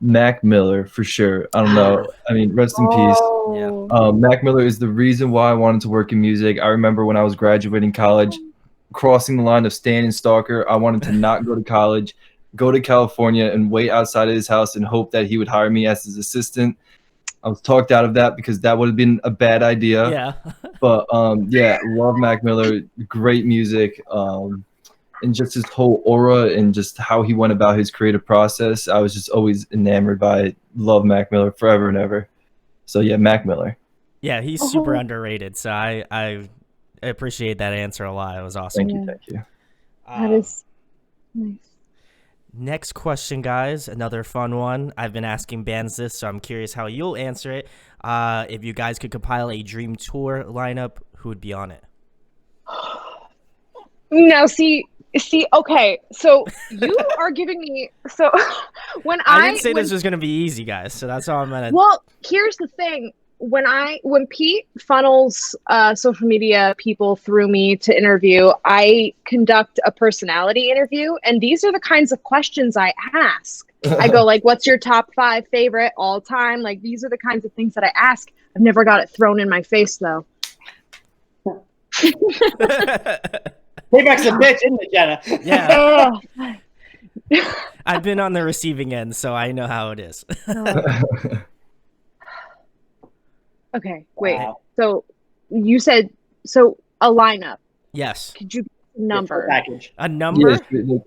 Mac Miller for sure. I don't know. I mean, rest in peace. Yeah. Mac Miller is the reason why I wanted to work in music. I remember when I was graduating college, crossing the line of Stan and Stalker. I wanted to not go to college, go to California and wait outside of his house and hope that he would hire me as his assistant. I was talked out of that because that would have been a bad idea. Yeah. But yeah, love Mac Miller. Great music. And just his whole aura and just how he went about his creative process. I was just always enamored by it. Love Mac Miller forever and ever. So yeah, Mac Miller. Yeah, he's super underrated. So I appreciate that answer a lot. It was awesome. Thank you. That is nice. Next question, guys. Another fun one. I've been asking bands this, so I'm curious how you'll answer it. If you guys could compile a dream tour lineup, who would be on it? Now, see. Okay, so you are giving me when I didn't say this was gonna be easy, guys. So that's all I'm gonna. Well, here's the thing. When Pete funnels social media people through me to interview, I conduct a personality interview, and these are the kinds of questions I ask. I go like, "What's your top 5 favorite all time?" Like, these are the kinds of things that I ask. I've never got it thrown in my face though. Payback's a bitch, isn't it, Jenna? Yeah. I've been on the receiving end, so I know how it is. Okay, wait. Wow. So you said a lineup. Yes. Could you number? Package. A number? Yes,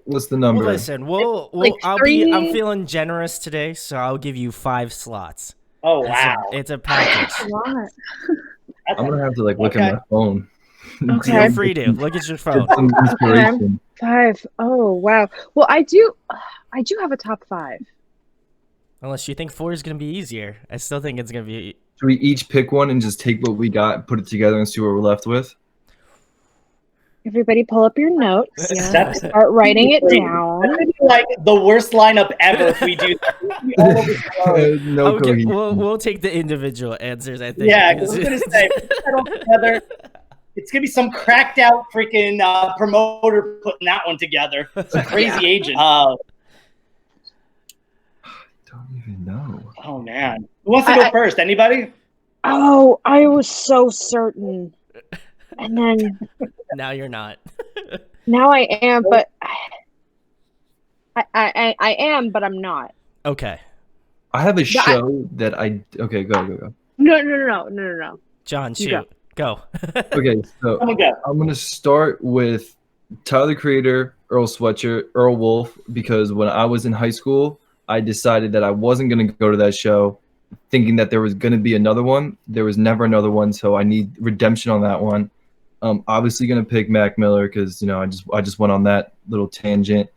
what's the number? Well, listen, Like I'm 3? feeling generous today, so I'll give you 5 slots. Oh, wow. It's a package. I'm gonna have to look at my phone. Okay. Feel free to look at your phone. Get some inspiration. 5. Oh wow. Well, I do have a top 5. Unless you think 4 is gonna be easier, I still think it's gonna be. Should we each pick one and just take what we got, put it together, and see what we're left with? Everybody, pull up your notes. Yeah. Start writing it down. That would be like the worst lineup ever if we do that. We'd be all over the road. No cohesion. We'll take the individual answers. I think. Yeah, I was gonna say, put that all together. It's gonna be some cracked out freaking promoter putting that one together. Some crazy agent. Don't even know. Oh man, who wants to go first? Anybody? Oh, I was so certain, and then Now you're not. now I am, but I am, but I'm not. Okay. I have a show that I. Okay, go. No. John, You shoot. Go. Okay, so I'm gonna go. I'm gonna start with Tyler the Creator, Earl Sweatshirt, Earl Wolf, because when I was in high school, I decided that I wasn't gonna go to that show, thinking that there was gonna be another one. There was never another one, so I need redemption on that one. Obviously gonna pick Mac Miller because I just went on that little tangent.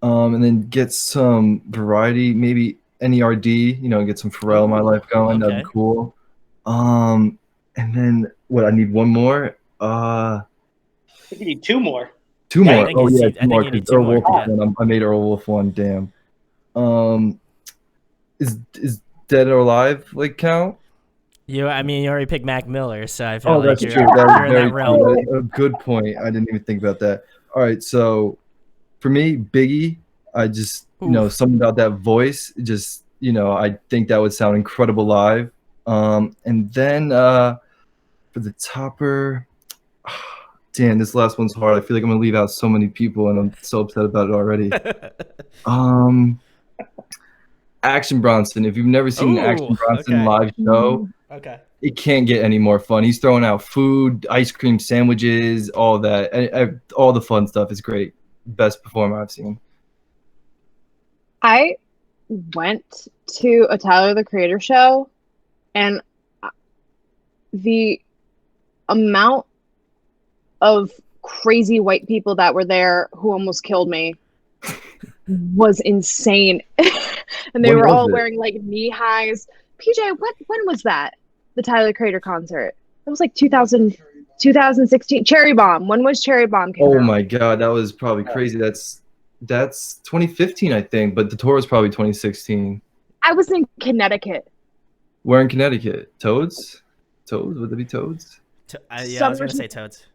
And then get some variety, maybe NERD, get some Pharrell in my life going. Okay. That'd be cool. And then I need one more. I think you need 2 more. 2 Yeah, I more. think Oh you yeah, need- I 2 think more. you need 'Cause 2 Earl more, Wolf yeah. is one. I made Earl Wolf one. Damn. Is Dead or Alive count? You already picked Mac Miller, so I feel Oh, like that's you're, true. you're That's in very that realm. true. That is a good point. I didn't even think about that. All right, so for me, Biggie, I just something about that voice. Just I think that would sound incredible live. And then for the topper, damn, this last one's hard. I feel like I'm gonna leave out so many people, and I'm so upset about it already. Action Bronson. If you've never seen an Action Bronson okay. live show, Okay. it can't get any more fun. He's throwing out food, ice cream sandwiches, all that. All the fun stuff is great. Best performer I've seen. I went to a Tyler the Creator show, and the amount of crazy white people that were there who almost killed me was insane. And they When were was all it? wearing knee highs. PJ, when was that? The Tyler the Creator concert. It was 2016. Cherry Bomb. When was Cherry Bomb came Oh out? my god, that was probably crazy. That's 2015, I think, but the tour was probably 2016. I was in Connecticut. Where in Connecticut? Toads? Would it be Toads? Yeah, I was gonna say Toads.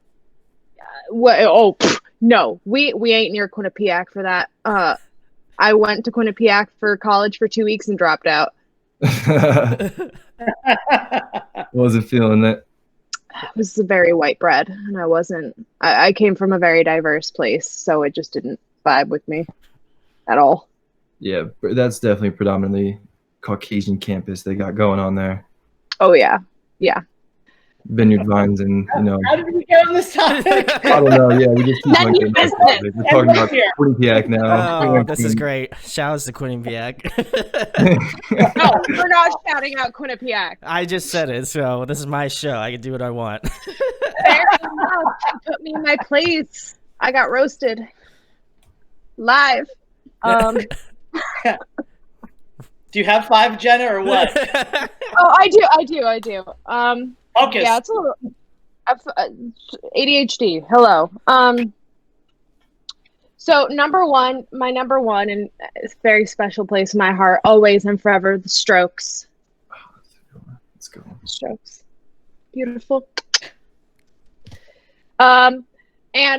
What? Oh no, we ain't near Quinnipiac for that. I went to Quinnipiac for college for 2 weeks and dropped out. Wasn't feeling it. It was very white bread, and I wasn't. I came from a very diverse place, so it just didn't vibe with me at all. Yeah, that's definitely predominantly Caucasian campus they got going on there. Oh yeah. Vineyard Vines and How did we get on this topic? I don't know. Yeah, we just keep None on of your getting off business. topic. We're talking about Quinnipiac now. Oh, this is great. Shout outs to Quinnipiac. No, we're not shouting out Quinnipiac. I just said it, so this is my show. I can do what I want. Fair enough. You put me in my place. I got roasted live. Do you have 5, Jenna, or what? Oh, I do. Focus. Yeah, it's a little ADHD. Hello. So my number one, and it's a very special place in my heart, always and forever, The Strokes. Let's go. Strokes. Beautiful. And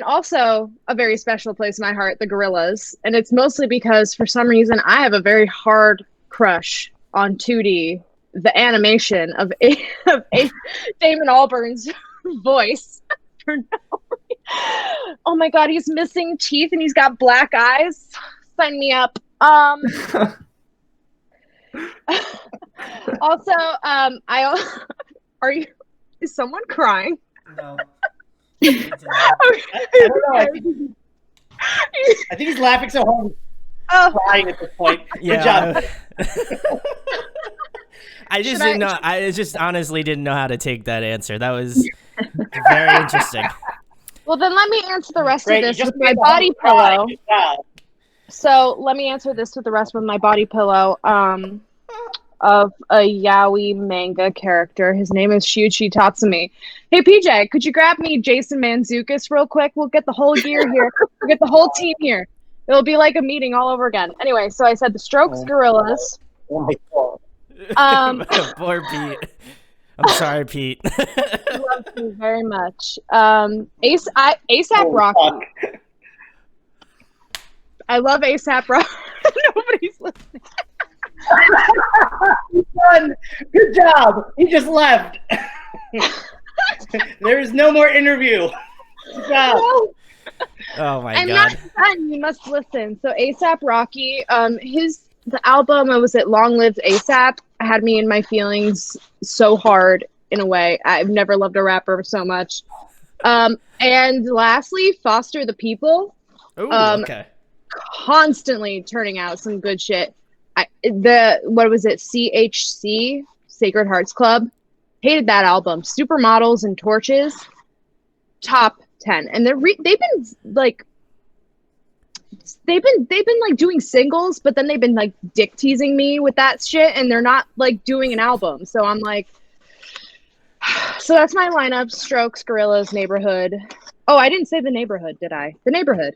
also a very special place in my heart, the Gorillas. And it's mostly because for some reason I have a very hard crush on 2D, the animation of Damon Albarn's voice. Oh my God, he's missing teeth and he's got black eyes. Sign me up. Also, is someone crying? No. I don't know. I think he's laughing so hard, he's crying at this point. Good job. I just honestly didn't know how to take that answer. That was very interesting. Well, then let me answer the rest Great, of this you with just my made the body whole cry. pillow. Good job. So let me answer this with the rest with my body pillow. Of a yaoi manga character. His name is Shuichi Tatsumi. Hey PJ, could you grab me Jason Mantzoukas real quick? We'll get the whole gear here. We'll get the whole team here. It'll be like a meeting all over again. Anyway, so I said the Strokes, Gorillas. Oh my God. Poor Pete. I'm sorry, Pete. I love you very much. ASAP Rocky. I love ASAP Rocky. Nobody's listening. He's done. Good job. He just left. There is no more interview. Good job. No. Oh my I'm God. not done. You must listen. So ASAP Rocky, the album, was it Long Live ASAP, had me in my feelings so hard in a way. I've never loved a rapper so much. And lastly, Foster the People. Ooh, okay. Constantly turning out some good shit. What was it? CHC, Sacred Hearts Club. Hated that album. Supermodels and Torches, top 10. And they've been like doing singles, but then they've been like dick teasing me with that shit, and they're not like doing an album. So I'm like, so that's my lineup: Strokes, Gorillas, Neighborhood. Oh, I didn't say The Neighborhood, did I? The Neighborhood.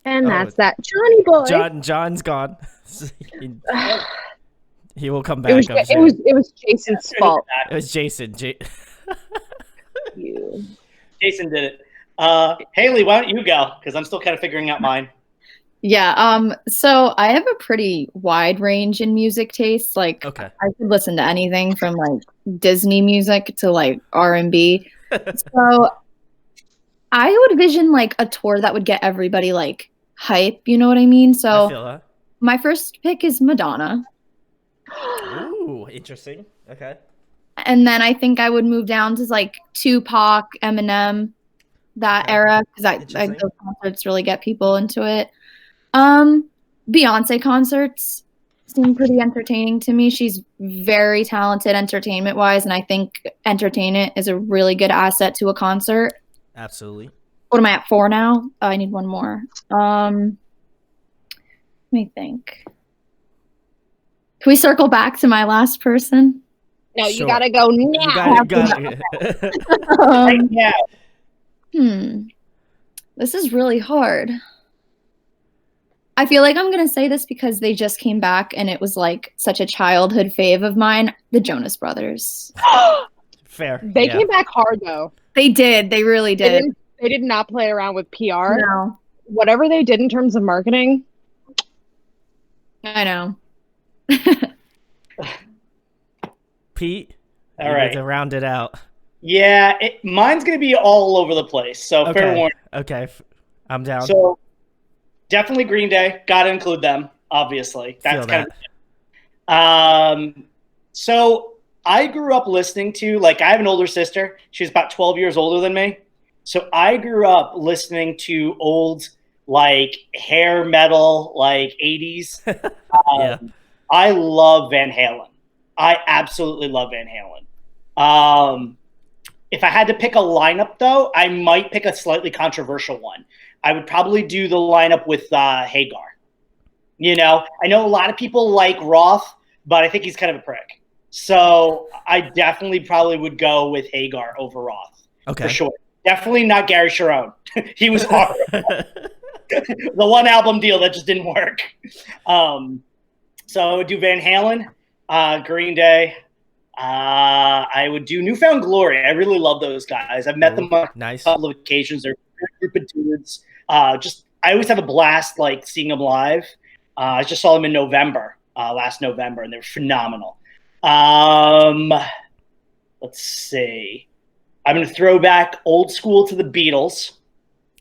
And that's that. Johnny boy. John's gone. He will come back. It was Jason's fault. It was Jason. You. Jason did it. Haley, why don't you go? Because I'm still kind of figuring out mine. Yeah. So I have a pretty wide range in music tastes. Like, Okay. I could listen to anything from like Disney music to like R&B. So I would vision like a tour that would get everybody like hype. You know what I mean? I So feel that. my first pick is Madonna. Ooh, interesting. Okay. And then I think I would move down to like Tupac, Eminem, that Okay. era, because Interesting. those concerts really get people into it. Beyonce concerts seem pretty entertaining to me. She's very talented entertainment wise, and I think entertainment is a really good asset to a concert. Absolutely. What am I at 4 now? Oh, I need one more. Let me think. Can we circle back to my last person? No, Sure. you gotta go now. You got it. Right now. This is really hard. I feel like I'm gonna say this because they just came back and it was like such a childhood fave of mine. The Jonas Brothers. Fair. They Yeah. came back hard though. They did. They really did. They did not play around with PR. No, Whatever they did in terms of marketing. I know. Pete. All you right. get to round it out. Yeah, mine's going to be all over the place. So fair Okay. warning. Okay. I'm down. So definitely Green Day. Got to include them, obviously. That's Feel kind of. So I grew up listening to, like, I have an older sister. She's about 12 years older than me. So I grew up listening to old, like, hair metal, like 80s. Yeah. I love Van Halen. I absolutely love Van Halen. If I had to pick a lineup, though, I might pick a slightly controversial one. I would probably do the lineup with Hagar. You know, I know a lot of people like Roth, but I think he's kind of a prick. So I definitely probably would go with Hagar over Roth. Okay. For sure. Definitely not Gary Sharon. He was horrible. The one album deal that just didn't work. So I would do Van Halen, Green Day. I would do Newfound Glory. I really love those guys. I've met them on a couple of occasions. They're a group of dudes. I always have a blast like seeing them live. I just saw them in November, last November, and they're phenomenal. Let's see. I'm going to throw back old school to the Beatles.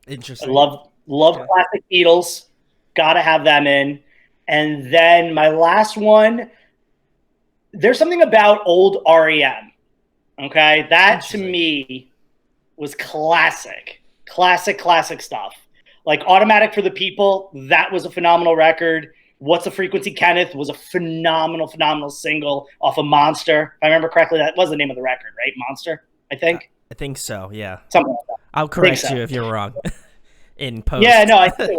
Interesting. I love classic Beatles. Got to have them in. And then my last one, there's something about old REM. Okay? That to me was classic. Classic stuff. Like Automatic for the People, that was a phenomenal record. What's the Frequency, Kenneth was a phenomenal single off of Monster. If I remember correctly, that was the name of the record, right? Monster, I think. I think so, yeah. Something like that. I'll correct you if you're wrong in post. Yeah, no, I think it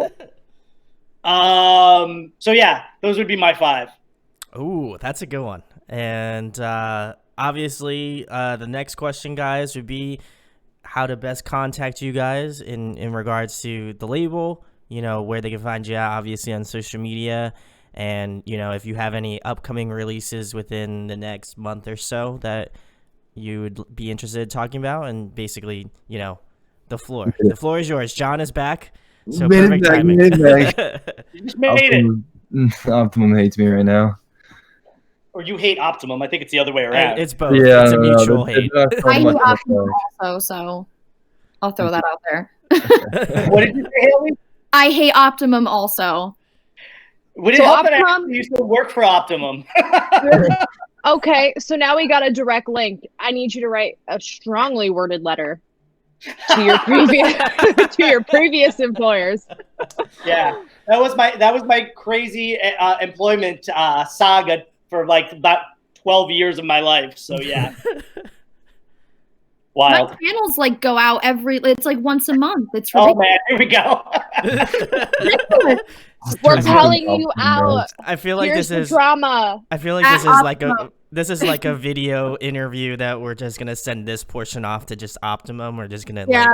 was. So yeah, those would be my 5. Ooh, that's a good one. And obviously, the next question, guys, would be how to best contact you guys in regards to the label, you know, where they can find you out, obviously on social media, and, you know, if you have any upcoming releases within the next month or so that you would be interested in talking about, and basically, you know, the floor is yours. John is back, so perfect timing. You just made it. Optimum hates me right now. Or you hate Optimum. I think it's the other way around. It's both. Yeah, it's a mutual hate. I hate Optimum also, so I'll throw that out there. What did you say, Haley? I hate Optimum also. Would it help that I used to work for Optimum? Okay, so now we got a direct link. I need you to write a strongly worded letter to your previous employers. Yeah, that was my crazy employment saga for like about 12 years of my life. So yeah. Wild. My channels like go out it's like once a month. It's ridiculous. Oh man, here we go. We're calling you out. I feel like Here's this is drama. I feel like this is like a video interview that we're just gonna send this portion off to just Optimum. We're just gonna like,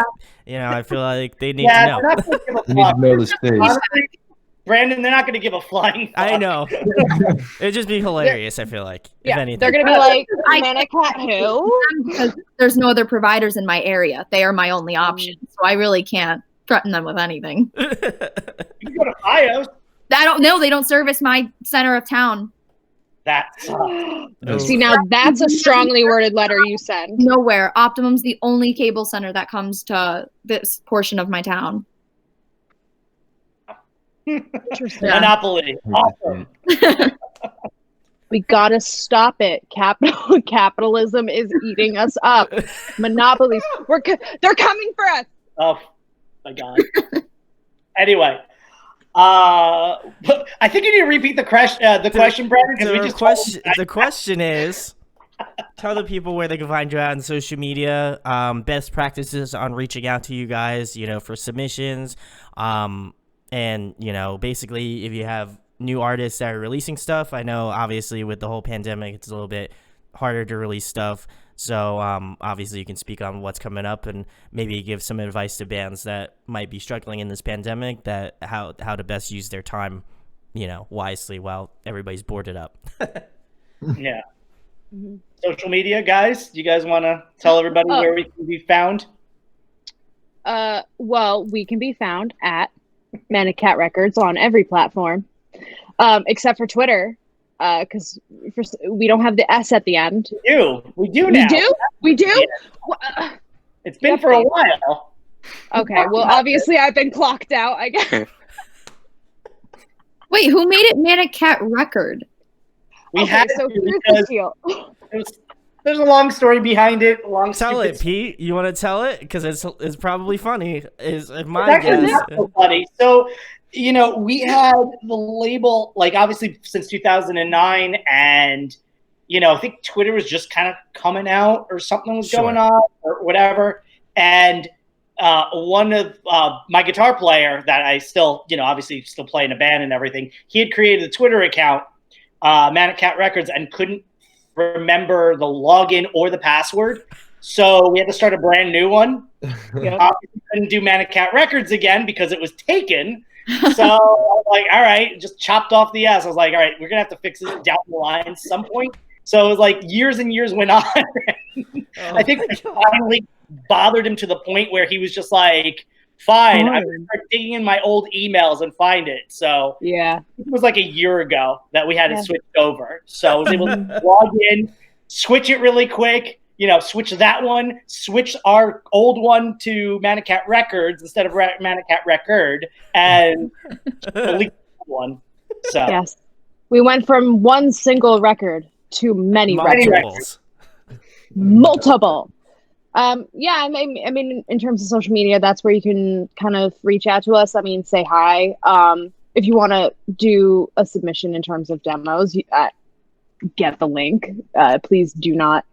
you know, I feel like they need to know. They need to know the stage. Honestly, Brandon, they're not going to give a flying fuck. I know. It'd just be hilarious, I feel like. If anything. They're going to be like, Manic Kat who? Because there's no other providers in my area. They are my only option. So I really can't threaten them with anything. You can go to Fios. I don't know. They don't service my center of town. That's See, now that's a strongly worded letter you send. Nowhere. Optimum's the only cable center that comes to this portion of my town. Monopoly. Awesome. We gotta stop it. Capitalism is eating us up. Monopolies. They're coming for us. Oh my god. Anyway, I think you need to repeat the question, Brandon, because we just the question is. Tell the people where they can find you out on social media. Best practices on reaching out to you guys. You know, for submissions. And, you know, basically, if you have new artists that are releasing stuff, I know, obviously, with the whole pandemic, it's a little bit harder to release stuff. So, obviously, you can speak on what's coming up and maybe give some advice to bands that might be struggling in this pandemic, that how to best use their time, you know, wisely while everybody's boarded up. Yeah. Mm-hmm. Social media, guys? Do you guys want to tell everybody where we can be found? Well, we can be found at Manic Kat Records on every platform, except for Twitter, because we don't have the S at the end. We do now. We do? Yeah. It's been for a while. Okay, well, obviously I've been clocked out, I guess. Wait, who made it Manic Kat Record? We had so here's the deal. There's a long story behind it. Tell it, Pete. You want to tell it? Because it's probably funny. Is my guess. It's not so funny. So, you know, we had the label, like, obviously since 2009, and, I think Twitter was just kind of coming out or something was going on or whatever. And one of my guitar player that I still, obviously still play in a band and everything, he had created a Twitter account, Manic Kat Records, and couldn't remember the login or the password. So we had to start a brand new one. Yep. Couldn't do Manic Kat Records again because it was taken. So I was like, all right, just chopped off the S. I was like, all right, we're going to have to fix this down the line at some point. So it was like years and years went on. I think we finally bothered him to the point where he was just like, fine, I'm going to start digging in my old emails and find it. So yeah, it was like a year ago that we had it switched over. So I was able to log in, switch it really quick, switch that one, switch our old one to Manic Kat Records instead of Manic Kat Record, and delete that one. So yes, we went from one single record to many records. Multiple. Yeah, I mean, in terms of social media, that's where you can kind of reach out to us. I mean, say hi. If you want to do a submission in terms of demos, get the link. Please do not.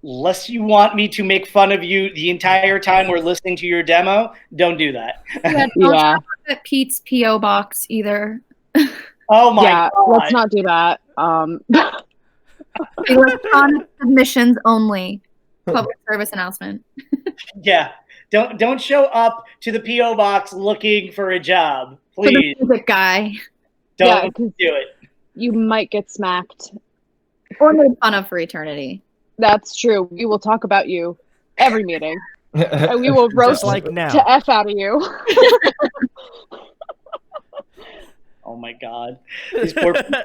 Unless you want me to make fun of you the entire time we're listening to your demo, don't do that. Yeah, don't at Pete's P.O. box either. Oh my God. Let's not do that. Electronic submissions only. Public service announcement. Yeah. Don't show up to the P.O. box looking for a job, please. For the music guy. Don't do it. You might get smacked. Or made fun of for eternity. That's true. We will talk about you every meeting. And we will roast to F out of you. Oh my God. These poor people.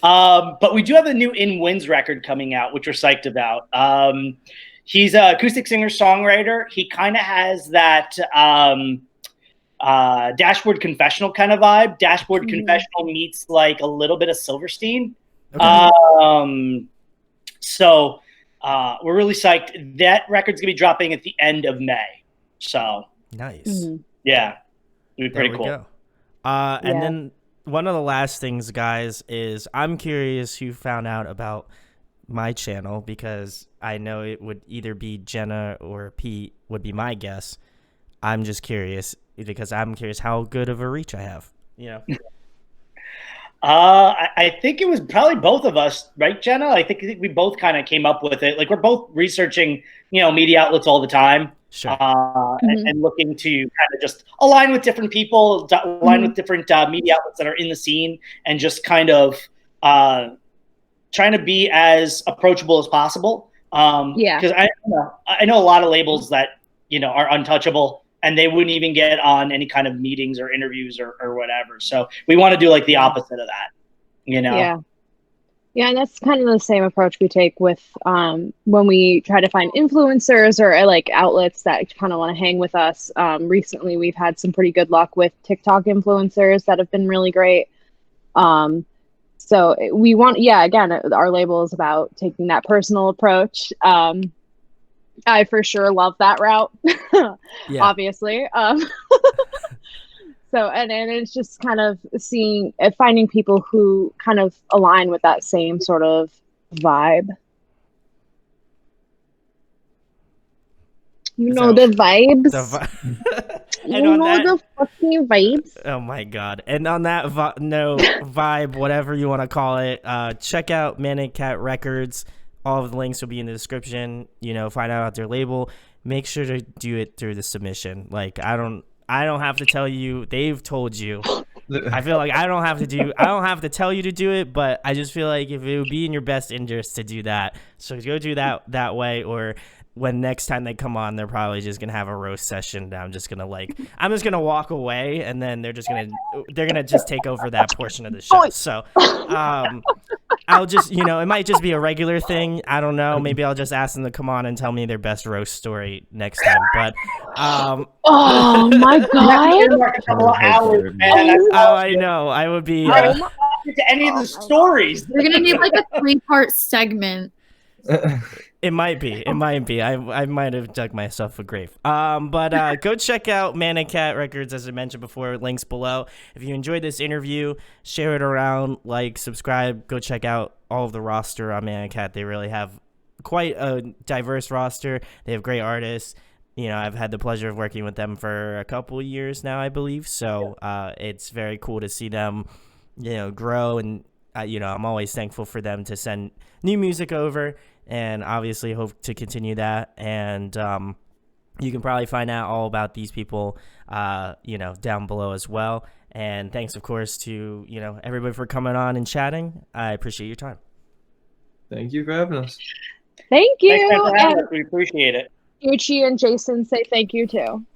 But we do have a new In Winds record coming out, which we're psyched about. He's an acoustic singer-songwriter. He kind of has that Dashboard Confessional kind of vibe. Dashboard Confessional meets like a little bit of Silverstein. Okay. So we're really psyched. That record's gonna be dropping at the end of May. So nice. Yeah, it'll be pretty cool. Go. And then one of the last things, guys, is I'm curious who found out about my channel, because I know it would either be Jenna or Pete would be my guess. I'm just curious because I'm curious how good of a reach I have. I think it was probably both of us, right, Jenna? I think we both kind of came up with it. Like, we're both researching, media outlets all the time. Sure. And looking to kind of just align with different people, align with different media outlets that are in the scene, and just kind of trying to be as approachable as possible. Because I know a lot of labels that, are untouchable, and they wouldn't even get on any kind of meetings or interviews or whatever. So we want to do like the opposite of that, Yeah, and that's kind of the same approach we take with when we try to find influencers or like outlets that kind of want to hang with us. Recently, we've had some pretty good luck with TikTok influencers that have been really great. So we want, again, our label is about taking that personal approach. I for sure love that route, obviously. So, and it's just kind of finding people who kind of align with that same sort of vibe. The vibes. The fucking vibes. Oh my God. And on that vibe, whatever you want to call it, check out Manic Kat Records. All of the links will be in the description. Find out about their label. Make sure to do it through the submission. Like, I don't have to tell you. They've told you. I feel like I don't have to tell you to do it, but I just feel like if it would be in your best interest to do that. So go do that way, or when next time they come on, they're probably just gonna have a roast session. I'm just gonna walk away, and then they're gonna just take over that portion of the show. So I'll just, it might just be a regular thing. I don't know. Maybe I'll just ask them to come on and tell me their best roast story next time. But oh my God! A couple of hours, man. I know. I would be to any of the stories. You're gonna need like a 3-part segment. It might be. It might be. I might have dug myself a grave. But go check out Manic Kat Records, as I mentioned before. Links below. If you enjoyed this interview, share it around, like, subscribe. Go check out all of the roster on Manic Kat. They really have quite a diverse roster. They have great artists. You know, I've had the pleasure of working with them for a couple years now, I believe. So it's very cool to see them, you know, grow. And, you know, I'm always thankful for them to send new music over. And obviously hope to continue that. And you can probably find out all about these people, you know, down below as well. And thanks, of course, to, you know, everybody for coming on and chatting. I appreciate your time. Thank you for having us. Thank you. Thanks for having And us. We appreciate it. Gucci and Jason say thank you too.